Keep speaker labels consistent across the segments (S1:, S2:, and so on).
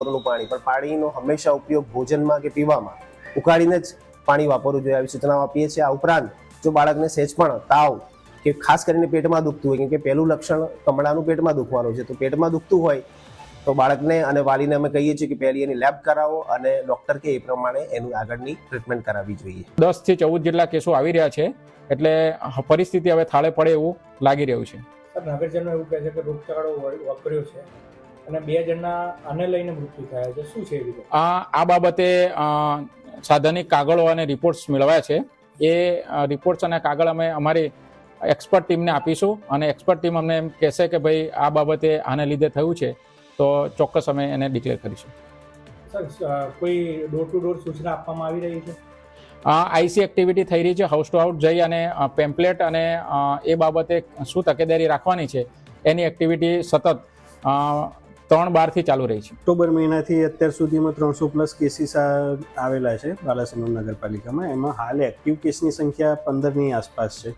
S1: પાણી, પણ પાણીનો હંમેશા ઉપયોગ ભોજનમાં કે પીવામાં ઉકાળીને જ પાણી વાપરવું જોઈએ આવી સૂચનાઓ આપીએ છીએ। આ ઉપરાંત જો બાળકને સહેજ પણ તાવ કે ખાસ કરીને પેટમાં દુખતું હોય, કેમ કે પહેલું લક્ષણ કમળાનું પેટમાં દુખવાનું છે, તો પેટમાં દુખતું હોય તો બાળકને અને વાલીને અમે કહીએ છીએ કે પહેલી એની લેબ કરાવો અને ડૉક્ટર કે એ પ્રમાણે એની આગળની ટ્રીટમેન્ટ કરાવવી જોઈએ।
S2: 10 થી 14 જેટલા કેસો આવી રહ્યા છે, એટલે પરિસ્થિતિ હવે થાળે પડે એવું લાગી રહ્યું છે।
S3: નગરજનો એવું કહે છે કે રોગચાળો વાપર્યો છે અને 2 જણના આને લઈને મૃત્યુ થયા છે, શું છે એ વિગત?
S2: આ બાબતે સાધનિક કાગળો અને રિપોર્ટ્સ મેળવ્યા છે। એ રિપોર્ટ્સ અને કાગળ અમે અમારી એક્સપર્ટ ટીમને આપીશું અને એક્સપર્ટ ટીમ અમને એમ કહેશે કે ભાઈ આ બાબતે આને લીધે થયું છે, તો ચોક્કસ અમે એને ડિક્લેર કરીશું।
S3: સર, કોઈ ડોર ટુ ડોર સૂચના આપવામાં આવી રહી છે?
S2: આઈસી એક્ટિવિટી થઈ રહી છે, હાઉસ ટુ હાઉસ જઈ અને પેમ્પલેટ અને એ બાબતે શું તકેદારી રાખવાની છે એની એક્ટિવિટી સતત 3-12 થી ચાલુ રહી છે।
S4: ઓક્ટોબર મહિનાથી અત્યાર સુધીમાં 300+ કેસીસ આવેલા છે બાલાસિનોર નગરપાલિકામાં। એમાં હાલ એક્ટિવ કેસની સંખ્યા 15ની આસપાસ છે।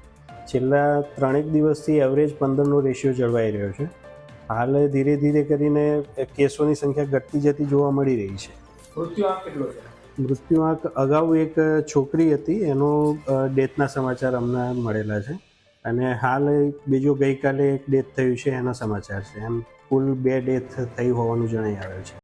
S4: છેલ્લા 3 દિવસથી એવરેજ 15નો રેશિયો જળવાઈ રહ્યો છે। હાલ ધીરે ધીરે કરીને કેસોની સંખ્યા ઘટતી જતી જોવા મળી રહી છે।
S3: મૃત્યુઆંક કેટલો છે?
S4: મૃત્યુઆંક અગાઉ એક છોકરી હતી, એનો ડેથના સમાચાર અમને મળેલા છે અને હાલ બીજો ગઈકાલે એક ડેથ થયું છે એના સમાચાર છે। એમ કુલ 2 ડેથ થઈ હોવાનું જણાઈ આવ્યું છે।